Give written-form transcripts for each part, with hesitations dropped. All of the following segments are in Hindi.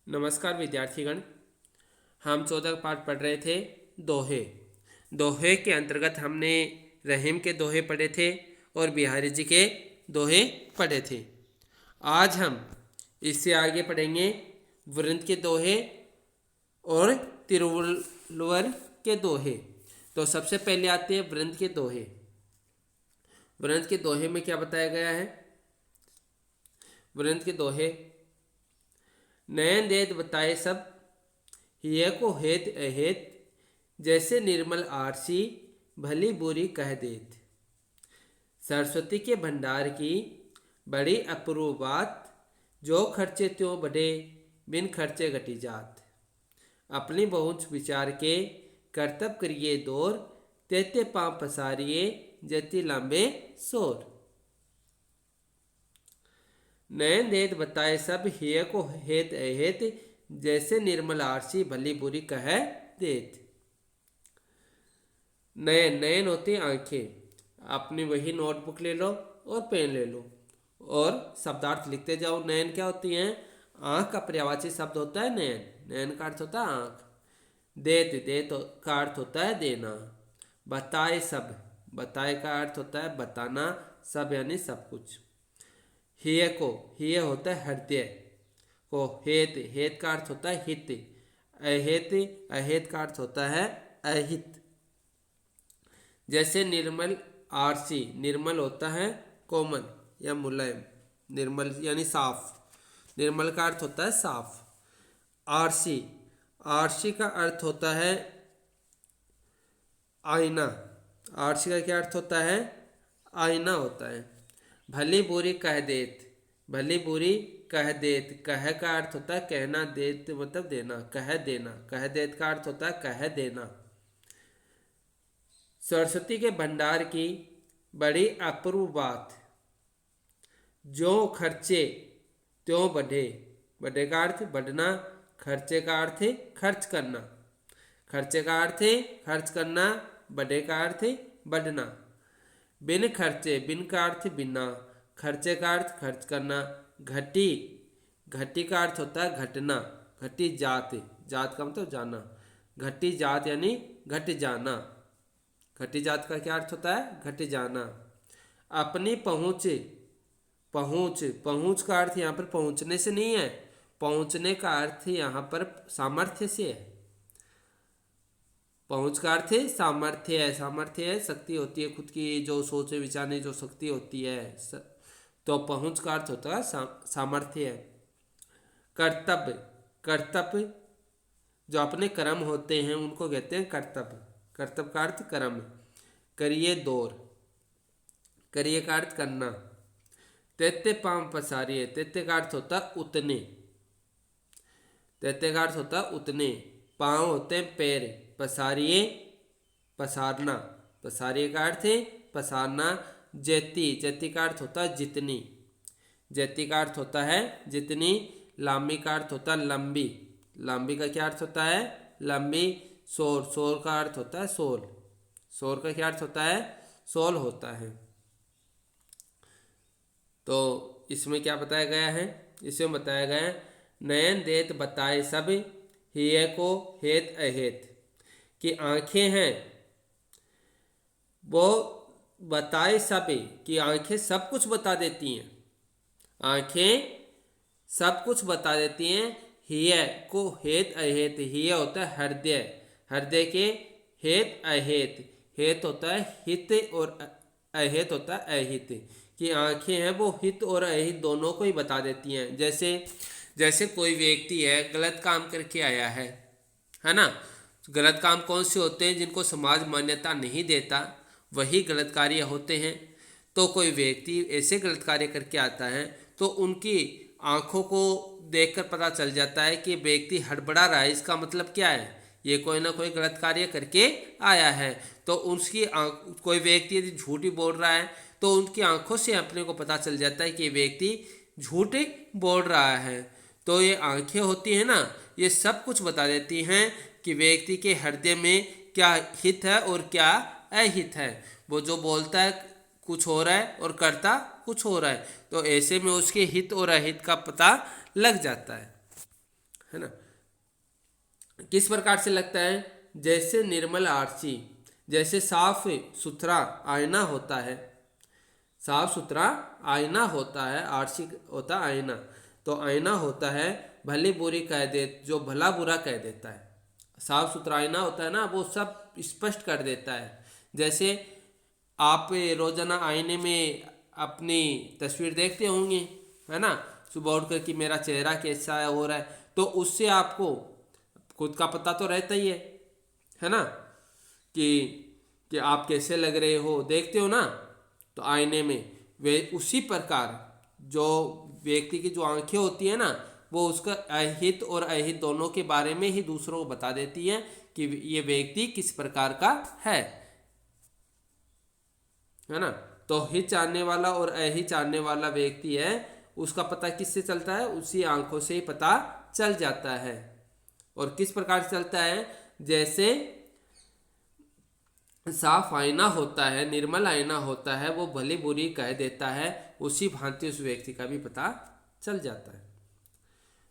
नमस्कार विद्यार्थीगण। हम 14 का पाठ पढ़ रहे थे दोहे। दोहे के अंतर्गत हमने रहीम के दोहे पढ़े थे और बिहारी जी के दोहे पढ़े थे। आज हम इससे आगे पढ़ेंगे वृंद के दोहे और तिरुवल्लुवर के दोहे। तो सबसे पहले आते हैं वृंद के दोहे। वृंद के दोहे में क्या बताया गया है? वृंद के दोहे नयन देत बताए सब, हिय को हेत अहेत, जैसे निर्मल आरसी भली बुरी कह देत। सरस्वती के भंडार की बड़ी अपूर्व बात, जो खर्चे त्यों बढ़े बिन खर्चे घटी जात। अपनी बहुंच विचार के कर्तव्य करिए दौर, तेते पांव पसारिए जति लंबे सोर। नयन देत बताए सब, हिय को हेत अहेत, जैसे निर्मल आरसी भली बुरी कह देत। नयन नयन होती आंखें। अपनी वही नोटबुक ले लो और पेन ले लो और शब्दार्थ लिखते जाओ। नयन क्या होती हैं? आंख का पर्यायवाची शब्द होता है नयन। नयन का अर्थ होता है आंख। देत देत का अर्थ होता है देना। बताए सब, बताए का अर्थ होता है बताना, सब यानी सब कुछ। हिय को, हिय होता है हृदय को। हेत, हेत का अर्थ होता है हित। अहेत, अहेत का अर्थ होता है अहित। जैसे निर्मल आरसी, निर्मल होता है कोमल या मुलायम, निर्मल यानी साफ। निर्मल का अर्थ होता है साफ। आरसी, आरसी का अर्थ होता है आईना। आरसी का क्या अर्थ होता है? आईना होता है। भली बुरी कह देत, भली बुरी कह देत, कह का अर्थ होता है कहना, देत मतलब देना, कह देना। कह देत का अर्थ होता है कह देना। सरस्वती के भंडार की बड़ी अपूर्व बात, जो खर्चे त्यों बढ़े। बढ़े का अर्थ बढ़ना, खर्चे का अर्थ खर्च करना। खर्चे का अर्थ खर्च करना, बढ़े का अर्थ बढ़ना। बिन खर्चे, बिन का अर्थ बिना, खर्चे का अर्थ खर्च करना। घटी, घटी का अर्थ होता है घटना। घटी जात, जात का मतलब जाना। घटी जात यानी घट जाना। घटी जात का क्या अर्थ होता है? घट जाना। अपनी पहुँच, पहुँच, पहुँच का अर्थ यहाँ पर पहुँचने से नहीं है, पहुँचने का अर्थ यहाँ पर सामर्थ्य से है। पहुंच का अर्थ सामर्थ्य है। सामर्थ्य है शक्ति होती है, खुद की जो सोच विचारने जो शक्ति होती है। तो पहुंच का अर्थ होता है सामर्थ्य है। कर्तव्य, कर्तव्य जो अपने कर्म होते हैं उनको कहते हैं कर्तव्य। कर्तव्य का अर्थ कर्म। करिए दौर, करिए का अर्थ करना। तेते पांव पसारिए, तेते का अर्थ होता है उतने। तेते का अर्थ होता है उतने। पांव होते हैं पैर। पसारिए पसारना, पसारिए का अर्थ है पसारना। जैती, जैती का अर्थ होता है जितनी। जैती का अर्थ होता है जितनी। लांबी का अर्थ होता है लंबी। लंबी का क्या अर्थ होता है? लंबी। सोर, सोर का अर्थ होता है सोल। सोर का क्या अर्थ होता है? सोल होता है। तो इसमें क्या बताया गया है? इसमें बताया गया है नयन देत बताए सब, हिय को हेत अहेत। कि आंखें हैं वो बताए सब, कि आंखें सब कुछ बता देती हैं। आंखें सब कुछ बता देती हैं। हिय को हेत अहेत, हिय होता है हृदय, हृदय के हेत अहेत, हेत होता है हित और अहेत होता है अहित। कि आंखें हैं वो हित और अहित दोनों को ही बता देती हैं। जैसे जैसे कोई व्यक्ति है गलत काम करके आया है ना। गलत काम कौन से होते हैं? जिनको समाज मान्यता नहीं देता वही गलत कार्य होते हैं। तो कोई व्यक्ति ऐसे गलत कार्य करके आता है तो उनकी आंखों को देखकर पता चल जाता है कि व्यक्ति हड़बड़ा रहा है। इसका मतलब क्या है? ये कोई ना कोई गलत कार्य करके आया है। तो उसकी कोई व्यक्ति यदि झूठ ही बोल रहा है तो उनकी आंखों से अपने को पता चल जाता है कि ये व्यक्ति झूठ बोल रहा है। तो ये आंखें होती हैं ना, ये सब कुछ बता देती हैं कि व्यक्ति के हृदय में क्या हित है और क्या अहित है। वो जो बोलता है कुछ हो रहा है और करता कुछ हो रहा है, तो ऐसे में उसके हित और अहित का पता लग जाता है। है ना। किस प्रकार से लगता है? जैसे निर्मल आरसी, जैसे साफ सुथरा आईना होता है, साफ सुथरा आईना होता है, आरसी होता है आईना, तो आईना होता है भली बुरी कह दे, जो भला बुरा कह देता है। साफ सुथरा आईना होता है ना, वो सब स्पष्ट कर देता है। जैसे आप रोजाना आईने में अपनी तस्वीर देखते होंगे, है ना, सुबह उठ कर कि मेरा चेहरा कैसा है हो रहा है, तो उससे आपको खुद का पता तो रहता ही है ना, कि आप कैसे लग रहे हो, देखते हो ना तो आईने में। वे उसी प्रकार जो व्यक्ति की जो आंखें होती है ना, वो उसका अहित और अहित दोनों के बारे में ही दूसरों को बता देती है कि ये व्यक्ति किस प्रकार का है ना। तो हित जानने वाला और अहित जानने वाला व्यक्ति है, उसका पता किससे चलता है? उसी आंखों से ही पता चल जाता है। और किस प्रकार से चलता है? जैसे साफ आईना होता है, निर्मल आईना होता है, वो भली बुरी कह देता है, उसी भांति उस व्यक्ति का भी पता चल जाता है।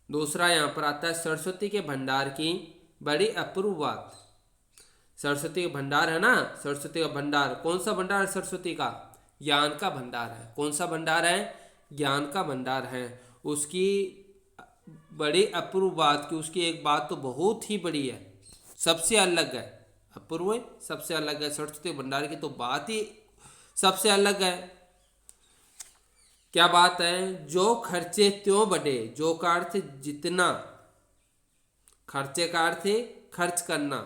दूसरा यहाँ पर आता है सरस्वती के भंडार की बड़ी अपूर्व बात। सरस्वती का भंडार है ना, सरस्वती का भंडार, कौन सा भंडार है सरस्वती का? ज्ञान का भंडार है। कौन सा भंडार है? ज्ञान का भंडार है। उसकी बड़ी अपूर्व बात की, उसकी एक बात तो बहुत ही बड़ी है, सबसे अलग है। अपूर्व है, सबसे अलग है। सरस्वती भंडार की तो बात ही सबसे अलग है। क्या बात है? जो खर्चे त्यों बढ़े, जो का अर्थ जितना, खर्चे का अर्थ है खर्च करना,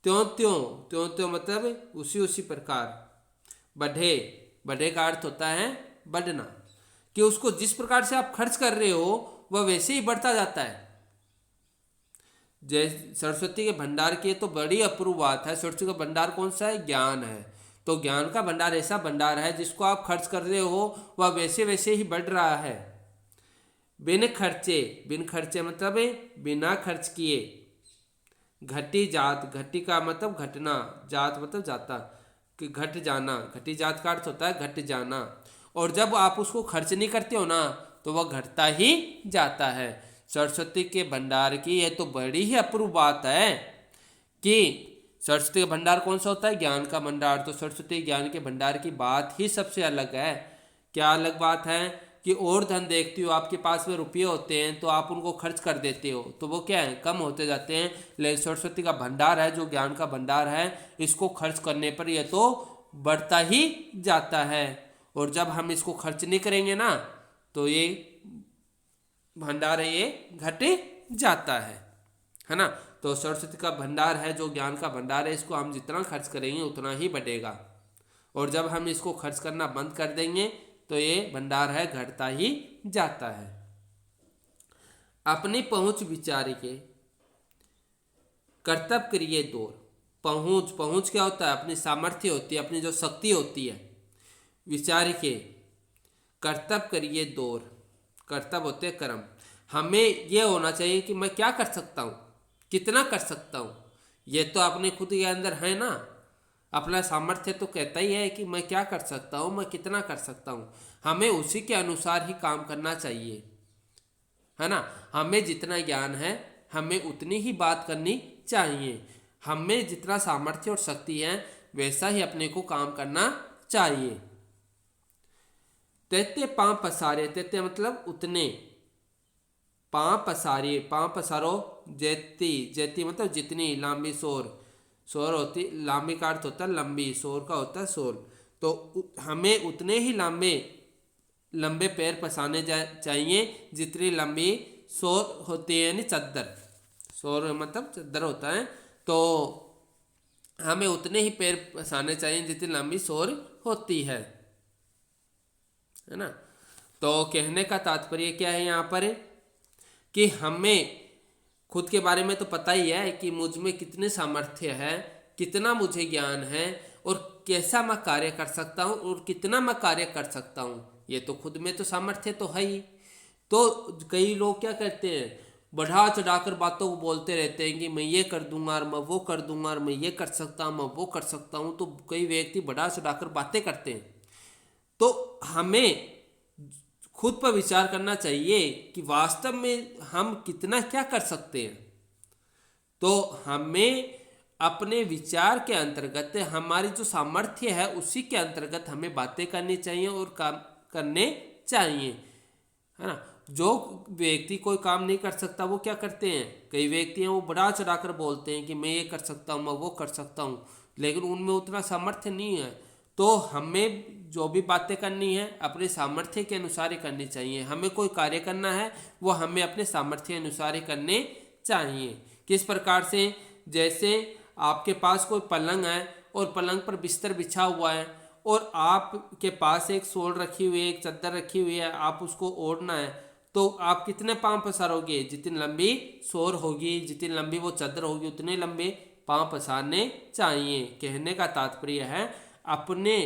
त्यों त्यों, त्यों त्यों मतलब उसी उसी प्रकार, बढ़े, बढ़े का अर्थ होता है बढ़ना, कि उसको जिस प्रकार से आप खर्च कर रहे हो वह वैसे ही बढ़ता जाता है। जैसे सरस्वती के भंडार की तो बड़ी अपूर्व बात है। सरस्वती का भंडार कौन सा है? ज्ञान है। तो ज्ञान का भंडार ऐसा भंडार है जिसको आप खर्च कर रहे हो वह वैसे वैसे ही बढ़ रहा है, बिन खर्चे। बिन खर्चे मतलब बिना खर्च किए। घटी जात, घटी का मतलब घटना, जात मतलब जाता, कि घट जाना, घटी जात का अर्थ होता है घट जाना। और जब आप उसको खर्च नहीं करते हो ना तो वह घटता ही जाता है। सरस्वती के भंडार की यह तो बड़ी ही अपूर्व बात है कि सरस्वती का भंडार कौन सा होता है? ज्ञान का भंडार। तो सरस्वती ज्ञान के भंडार की बात ही सबसे अलग है। क्या अलग बात है? कि और धन देखती हो, आपके पास में रुपये होते हैं तो आप उनको खर्च कर देते हो, तो वो क्या है? कम होते जाते हैं। लेकिन सरस्वती का भंडार है, जो ज्ञान का भंडार है, इसको खर्च करने पर यह तो बढ़ता ही जाता है। और जब हम इसको खर्च नहीं करेंगे ना तो ये भंडार है ये घट जाता है ना। तो सरस्वती का भंडार है जो ज्ञान का भंडार है, इसको हम जितना खर्च करेंगे उतना ही बढ़ेगा। और जब हम इसको खर्च करना बंद कर देंगे तो ये भंडार है घटता ही जाता है। अपनी पहुंच विचार के कर्तव्य करिए दूर। पहुंच, पहुंच क्या होता है? अपनी सामर्थ्य होती है, अपनी जो शक्ति होती है। विचार के कर्तव्य करिए दूर, कर्तव्य होते हैं कर्म। हमें यह होना चाहिए कि मैं क्या कर सकता हूँ, कितना कर सकता हूँ। ये तो अपने खुद के अंदर है ना, अपना सामर्थ्य तो कहता ही है कि मैं क्या कर सकता हूँ, मैं कितना कर सकता हूँ। हमें उसी के अनुसार ही काम करना चाहिए, है ना। हमें जितना ज्ञान है हमें उतनी ही बात करनी चाहिए। हमें जितना सामर्थ्य और शक्ति है वैसा ही अपने को काम करना चाहिए। तेते पांव पसारे, तेते मतलब उतने, पांव पसारिए, पांव पसारो। जैती, जैती मतलब जितनी, लांबी सोर, सोर होती, लांबी का अर्थ होता है लंबी, सोर का होता है सोल। तो हमें उतने ही लंबे लंबे पैर पसाने चाहिए जितनी लंबी सोर होती है, यानी चद्दर, सोर मतलब चद्दर होता है। तो हमें उतने ही पैर पसाने चाहिए जितनी लंबी सोर होती है ना। तो कहने का तात्पर्य क्या है यहाँ पर? कि हमें खुद के बारे में तो पता ही है कि मुझ में कितने सामर्थ्य है, कितना मुझे ज्ञान है, और कैसा मैं कार्य कर सकता हूँ और कितना मैं कार्य कर सकता हूँ। ये तो खुद में तो सामर्थ्य तो है ही। तो कई लोग क्या करते हैं, बढ़ा चढ़ाकर बातों को बोलते रहते हैं कि मैं ये कर दूंगा और मैं वो कर दूंगा और मैं ये कर सकता हूँ, मैं वो कर सकता हूँ। तो कई व्यक्ति बढ़ा चढ़ाकर बातें करते हैं। तो हमें खुद पर विचार करना चाहिए कि वास्तव में हम कितना क्या कर सकते हैं। तो हमें अपने विचार के अंतर्गत, हमारी जो सामर्थ्य है उसी के अंतर्गत हमें बातें करनी चाहिए और काम करने चाहिए, है ना। जो व्यक्ति कोई काम नहीं कर सकता वो क्या करते हैं, कई व्यक्ति हैं वो बढ़ा चढ़ाकर बोलते हैं कि मैं ये कर सकता हूँ, मैं वो कर सकता हूँ, लेकिन उनमें उतना सामर्थ्य नहीं है। तो हमें जो भी बातें करनी है अपने सामर्थ्य के अनुसार ही करनी चाहिए। हमें कोई कार्य करना है वो हमें अपने सामर्थ्य के अनुसार ही करने चाहिए। किस प्रकार से, जैसे आपके पास कोई पलंग है और पलंग पर बिस्तर बिछा हुआ है और आपके पास एक शॉल रखी हुई है, एक चादर रखी हुई है, आप उसको ओढ़ना है, तो आप कितने पांव पसारोगे, जितनी लंबी शॉल होगी, जितनी लंबी वो चादर होगी, उतने लंबे पांव पसारने चाहिए। कहने का तात्पर्य है अपने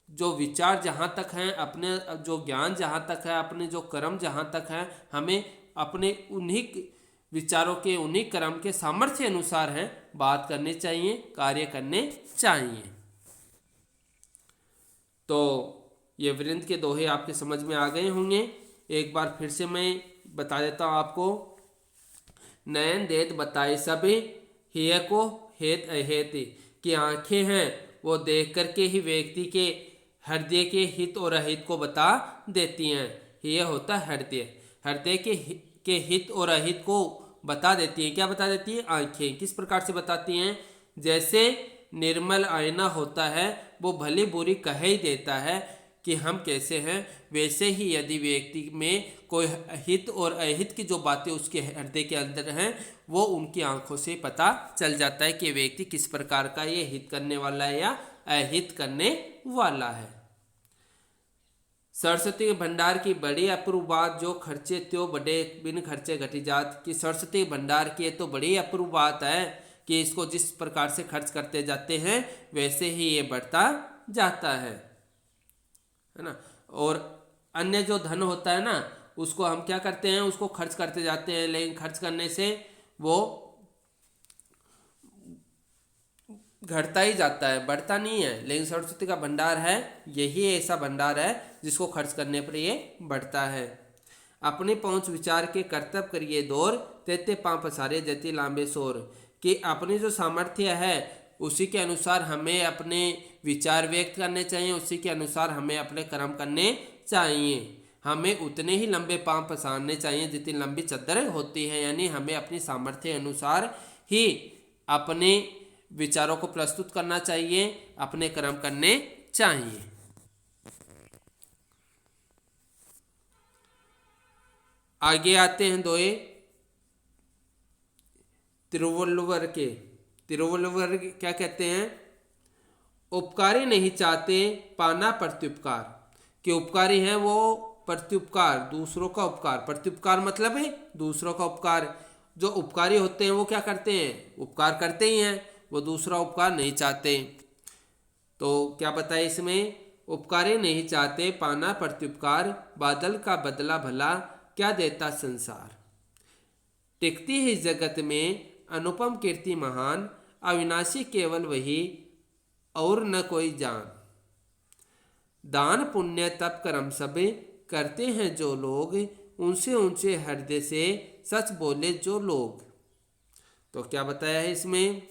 जो विचार जहाँ तक हैं, अपने जो ज्ञान जहाँ तक है, अपने जो कर्म जहाँ तक है, हमें अपने उन्हीं विचारों के, उन्हीं कर्म के सामर्थ्य अनुसार है बात करनी चाहिए, कार्य करने चाहिए। तो ये वृंद के दोहे आपके समझ में आ गए होंगे। एक बार फिर से मैं बता देता हूँ आपको। नयन देत बताए सब हिय को हेत अहेत, कि आंखें हैं वो देख करके ही व्यक्ति के हृदय के हित और अहित को बता देती हैं। यह होता है हृदय, हृदय के हित और अहित को बता देती है। क्या बता देती है, आंखें। किस प्रकार से बताती हैं, जैसे निर्मल आईना होता है वो भली बुरी कह ही देता है कि हम कैसे हैं, वैसे ही यदि व्यक्ति में कोई हित और अहित की जो बातें उसके हृदय के अंदर हैं वो उनकी आंखों से पता चल जाता है कि व्यक्ति किस प्रकार का ये हित करने वाला है या अहित करने वाला है। सरस्वती के भंडार की बड़ी अपूर्व बात, जो खर्चे त्यो बड़े बिन खर्चे घटी जात। कि सरस्वती भंडार की तो बड़ी अपूर्व बात है कि इसको जिस प्रकार से खर्च करते जाते हैं वैसे ही ये बढ़ता जाता है ना। और अन्य जो धन होता है ना उसको हम क्या करते हैं, उसको खर्च करते जाते हैं, लेकिन खर्च करने से वो घटता ही जाता है, बढ़ता नहीं है। लेकिन सरस्वती का भंडार है, यही ऐसा भंडार है जिसको खर्च करने पर ये बढ़ता है। अपने पहुंच विचार के कर्तव्य करिए दौर, तेते पांव पसारे जति लांबे शोर। कि अपनी जो सामर्थ्य है उसी के अनुसार हमें अपने विचार व्यक्त करने चाहिए, उसी के अनुसार हमें अपने कर्म करने चाहिए। हमें उतने ही लंबे पांव पसारने चाहिए जितनी लंबी चादर होती है, यानी हमें अपनी सामर्थ्य अनुसार ही अपने विचारों को प्रस्तुत करना चाहिए, अपने कर्म करने चाहिए। आगे आते हैं दोए तिरुवल्लुवर के। तिरुवल्लुवर क्या कहते हैं, उपकारी नहीं चाहते पाना प्रत्युपकार। कि उपकारी हैं वो प्रत्युपकार, दूसरों का उपकार। प्रत्युपकार मतलब है दूसरों का उपकार। जो उपकारी होते हैं वो क्या करते हैं, उपकार करते ही हैं, वो दूसरा उपकार नहीं चाहते। तो क्या बताए इसमें, उपकारी नहीं चाहते पाना प्रत्युपकार, बादल का बदला भला क्या देता संसार। टिकती है जगत में अनुपम कीर्ति महान, अविनाशी केवल वही और न कोई जान। दान पुण्य तप कर्म सब करते हैं जो लोग, उनसे ऊंचे हृदय से सच बोले जो लोग। तो क्या बताया है इसमें,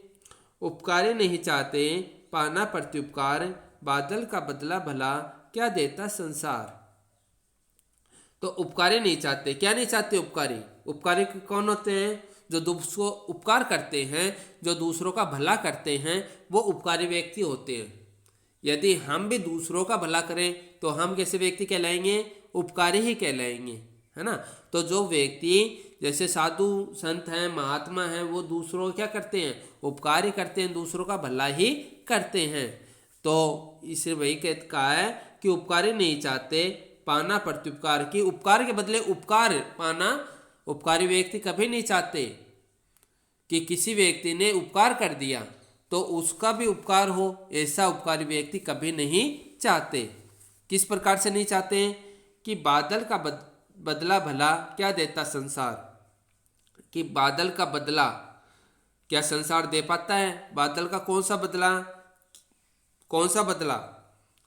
उपकारी नहीं चाहते पाना प्रत्युपकार, बादल का बदला भला क्या देता संसार। तो उपकारी नहीं चाहते, क्या नहीं चाहते उपकारी। उपकारी कौन होते हैं, जो दूसरों उपकार करते हैं, जो दूसरों का भला करते हैं, वो उपकारी व्यक्ति होते हैं। यदि हम भी दूसरों का भला करें तो हम कैसे व्यक्ति कहलाएंगे, उपकारी ही कहलाएंगे, है ना। तो जो व्यक्ति जैसे साधु संत हैं, महात्मा हैं, वो दूसरों क्या करते हैं, उपकार ही करते हैं, दूसरों का भला ही करते हैं। तो इसे वही कहा है कि उपकारी नहीं चाहते पाना प्रत्युपकार। की उपकार के बदले उपकार पाना उपकारी व्यक्ति कभी नहीं चाहते। कि किसी व्यक्ति ने उपकार कर दिया तो उसका भी उपकार हो, ऐसा उपकारी व्यक्ति कभी नहीं चाहते। किस प्रकार से नहीं चाहते, कि बादल का बदला भला क्या देता संसार। कि बादल का बदला क्या संसार दे पाता है, बादल का कौन सा बदला, कौन सा बदला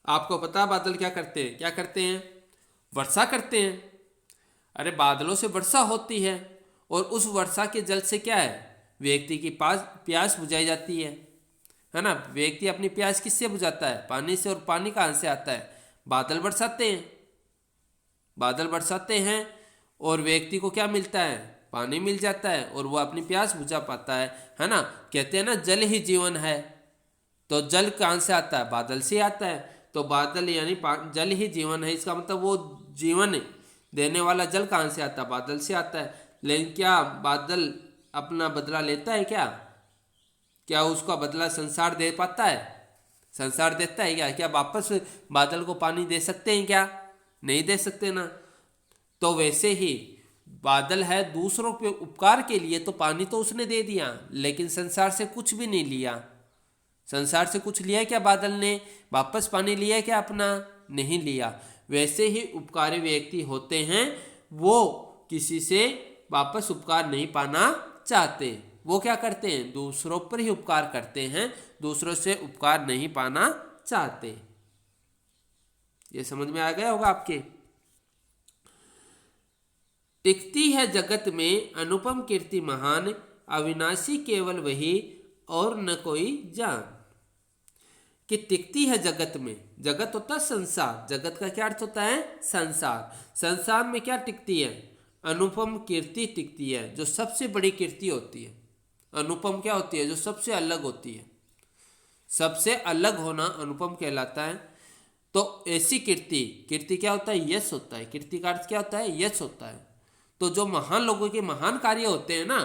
आपको पता। बादल क्या करते हैं, क्या करते हैं, वर्षा करते हैं। अरे बादलों से वर्षा होती है और उस वर्षा के जल से क्या है, व्यक्ति की प्यास बुझाई जाती है ना। व्यक्ति अपनी प्यास किससे बुझाता है, पानी से। और पानी कहाँ से आता है, बादल बरसाते हैं। बादल बरसाते हैं और व्यक्ति को क्या मिलता है, पानी मिल जाता है और वो अपनी प्यास बुझा पाता है ना। कहते हैं ना जल ही जीवन है, तो जल कहाँ से आता है, बादल से आता है। तो बादल यानी जल ही जीवन है, इसका मतलब वो जीवन देने वाला जल कहाँ से आता है, बादल से आता है। लेकिन क्या बादल अपना बदला लेता है क्या, क्या उसका बदला संसार दे पाता है, संसार देता है क्या, क्या वापस बादल को पानी दे सकते हैं क्या, नहीं दे सकते ना। तो वैसे ही बादल है दूसरों पे उपकार के लिए, तो पानी तो उसने दे दिया लेकिन संसार से कुछ भी नहीं लिया। संसार से कुछ लिया क्या बादल ने, वापस पानी लिया क्या अपना, नहीं लिया। वैसे ही उपकारी व्यक्ति होते हैं, वो किसी से वापस उपकार नहीं पाना चाहते। वो क्या करते हैं, दूसरों पर ही उपकार करते हैं, दूसरों से उपकार नहीं पाना चाहते। ये समझ में आ गया होगा आपके। टिकती है जगत में अनुपम कीर्ति महान, अविनाशी केवल वही और न कोई जान। कि टिकती है जगत में, जगत होता है संसार, जगत का क्या अर्थ होता है, संसार। संसार में क्या टिकती है, अनुपम कीर्ति टिकती है, जो सबसे बड़ी कीर्ति होती है। अनुपम क्या होती है, जो सबसे अलग होती है। सबसे अलग होना अनुपम कहलाता है। तो ऐसी कीर्ति, कीर्ति क्या होता है, यश होता है। कीर्ति का अर्थ क्या होता है, यश होता है। तो जो महान लोगों के महान कार्य होते हैं ना,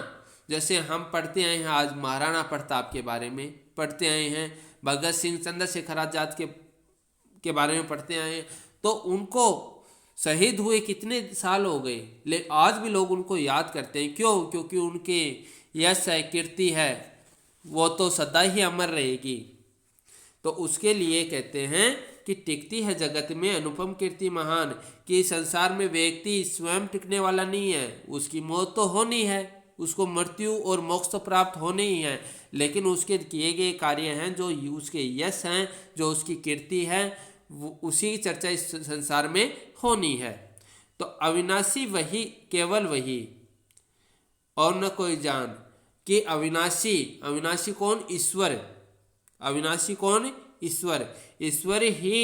जैसे हम पढ़ते आए हैं, आज महाराणा प्रताप के बारे में पढ़ते आए हैं, भगत सिंह चंद्रशेखर आजाद के बारे में पढ़ते आए हैं। तो उनको शहीद हुए कितने साल हो गए, लेकिन आज भी लोग उनको याद करते हैं। क्यों, क्योंकि उनके यश है, कीर्ति है, वो तो सदा ही अमर रहेगी। तो उसके लिए कहते हैं कि टिकती है जगत में अनुपम कीर्ति महान, कि संसार में व्यक्ति स्वयं टिकने वाला नहीं है, उसकी मौत तो होनी है, उसको मृत्यु और मोक्ष तो प्राप्त होने ही है, लेकिन उसके किए गए कार्य हैं, जो उसके यश हैं, जो उसकी कीर्ति है, उसी की चर्चा इस संसार में होनी है। तो अविनाशी वही केवल वही और न कोई जान। कि अविनाशी, अविनाशी कौन, ईश्वर। अविनाशी कौन, ईश्वर। ईश्वर ही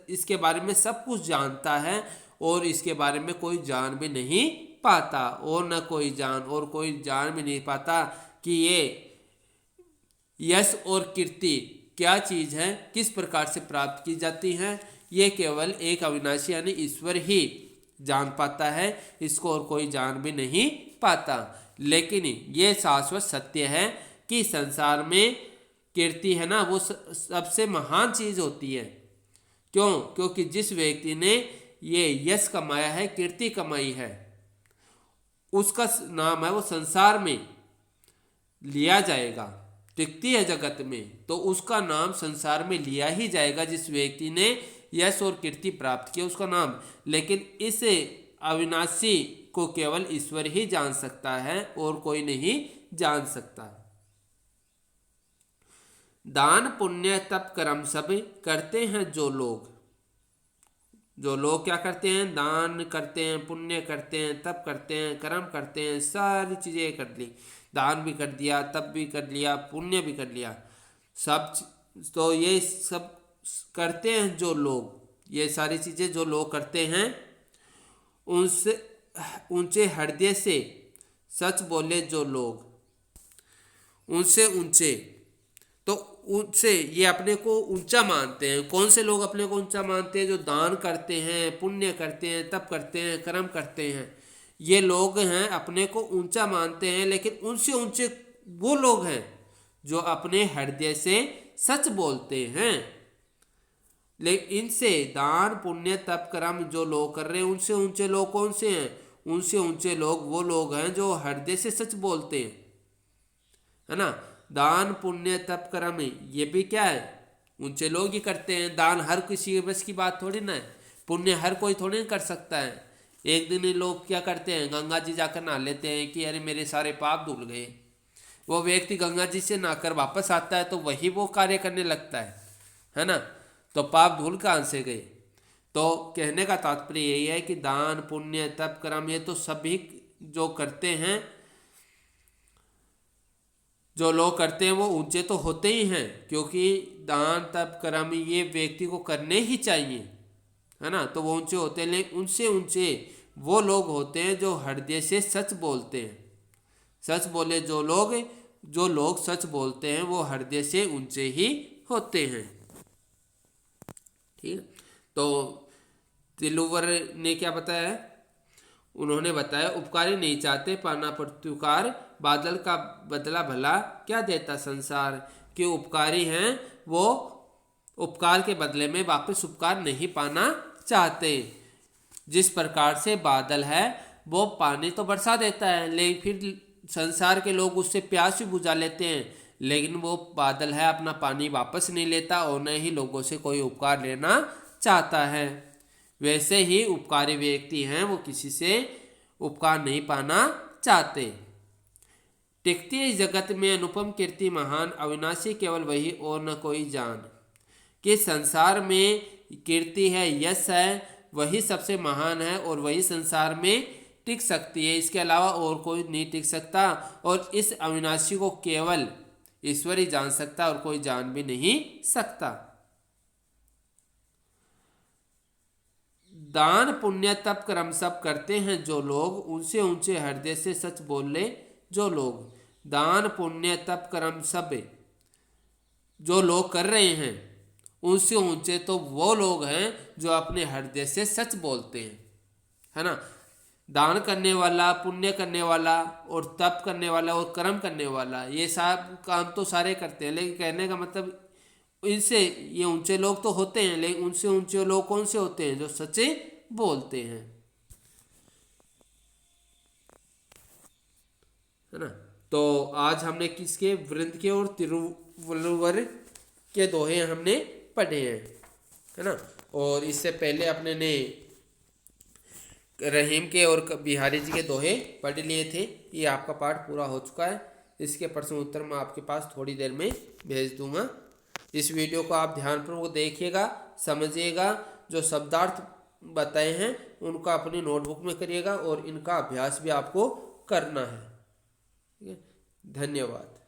इसके बारे में सब कुछ जानता है और इसके बारे में कोई जान भी नहीं पाता। और न कोई जान, और कोई जान भी नहीं पाता कि ये यश और कीर्ति क्या चीज़ है, किस प्रकार से प्राप्त की जाती है। ये केवल एक अविनाशी यानी ईश्वर ही जान पाता है, इसको और कोई जान भी नहीं पाता। लेकिन ये शाश्वत सत्य है कि संसार में कीर्ति है ना, वो सबसे महान चीज होती है। क्यों, क्योंकि जिस व्यक्ति ने ये यश कमाया है, कीर्ति कमाई है, उसका नाम है वो संसार में लिया जाएगा। टिकती है जगत में तो उसका नाम संसार में लिया ही जाएगा, जिस व्यक्ति ने यश और कीर्ति प्राप्त किया उसका नाम। लेकिन इस अविनाशी को केवल ईश्वर ही जान सकता है और कोई नहीं जान सकता। दान पुण्य तप कर्म सब करते हैं जो लोग। जो लोग क्या करते हैं, दान करते हैं, पुण्य करते हैं, तप करते हैं, कर्म करते हैं, सारी चीजें कर ली। दान भी कर दिया, तप भी कर लिया, पुण्य भी कर लिया, सब। तो ये सब करते हैं जो लोग, ये सारी चीजें जो लोग करते हैं, उनसे ऊंचे हृदय से सच बोले जो लोग, उनसे ऊंचे, तो उनसे ये अपने को ऊंचा मानते हैं। कौन से लोग अपने को ऊंचा मानते हैं, जो दान करते हैं, पुण्य करते हैं, तप करते हैं, कर्म करते हैं। ये लोग हैं अपने को ऊंचा मानते हैं, लेकिन उनसे ऊंचे वो लोग हैं जो अपने हृदय से सच बोलते हैं। लेकिन इनसे दान पुण्य तप कर्म जो लोग कर रहे हैं, उनसे ऊंचे लोग कौन से हैं, उनसे ऊंचे लोग वो लोग हैं जो हृदय से सच बोलते हैं, है ना। दान पुण्य तप कर्म ये भी क्या है, ऊंचे लोग ही करते हैं। दान हर किसी के बस की बात थोड़ी ना है, पुण्य हर कोई थोड़ी कर सकता है। एक दिन लोग क्या करते हैं, गंगा जी जाकर नहा लेते हैं कि अरे मेरे सारे पाप धुल गए। वो व्यक्ति गंगा जी से नहाकर वापस आता है तो वही वो कार्य करने लगता है ना। तो पाप धुल कहाँ से गए। तो कहने का तात्पर्य यही है कि दान पुण्य तप कर्म ये तो सभी जो करते हैं, जो लोग करते हैं वो ऊंचे तो होते ही हैं, क्योंकि दान तप कर्म ये व्यक्ति को करने ही चाहिए, है ना। तो वो ऊंचे होते हैं, लेकिन उनसे ऊंचे वो लोग होते हैं जो हृदय से सच बोलते हैं। सच बोले जो लोग सच बोलते हैं वो हृदय से ऊंचे ही होते हैं। ठीक है। तो तिलुवर ने क्या बताया, उन्होंने बताया उपकारी नहीं चाहते पाना प्रत्युकार, बादल का बदला भला क्या देता संसार। कि उपकारी हैं वो उपकार के बदले में वापस उपकार नहीं पाना चाहते। जिस प्रकार से बादल है वो पानी तो बरसा देता है, लेकिन फिर संसार के लोग उससे प्यास भी बुझा लेते हैं, लेकिन वो बादल है अपना पानी वापस नहीं लेता और न ही लोगों से कोई उपकार लेना चाहता है। वैसे ही उपकारी व्यक्ति हैं वो किसी से उपकार नहीं पाना चाहते। टिकती इस जगत में अनुपम कीर्ति महान, अविनाशी केवल वही और न कोई जान। कि संसार में कीर्ति है, यश है, वही सबसे महान है और वही संसार में टिक सकती है, इसके अलावा और कोई नहीं टिक सकता। और इस अविनाशी को केवल ईश्वर ही जान सकता और कोई जान भी नहीं सकता। दान पुण्य तप कर्म सब करते हैं जो लोग, उनसे ऊंचे हृदय से सच बोले जो लोग। दान पुण्य तप कर्म सब जो लोग कर रहे हैं उनसे ऊंचे तो वो लोग हैं जो अपने हृदय से सच बोलते हैं, है ना। दान करने वाला, पुण्य करने वाला और तप करने वाला और कर्म करने वाला, ये सब काम तो सारे करते हैं, लेकिन कहने का मतलब इनसे ये ऊंचे लोग तो होते हैं, लेकिन उनसे ऊंचे लोग कौन से होते हैं, जो सच्चे बोलते हैं, है ना। तो आज हमने किसके, वृंद के और तिरुवल्लुवर के दोहे हमने पढ़े हैं, है ना। और इससे पहले अपने ने रहीम के और बिहारी जी के दोहे पढ़ लिए थे। ये आपका पाठ पूरा हो चुका है। इसके प्रश्न उत्तर मैं आपके पास थोड़ी देर में भेज दूंगा। इस वीडियो को आप ध्यानपूर्वक देखिएगा, समझिएगा, जो शब्दार्थ बताए हैं उनका अपनी नोटबुक में करिएगा और इनका अभ्यास भी आपको करना है। ठीक है, धन्यवाद।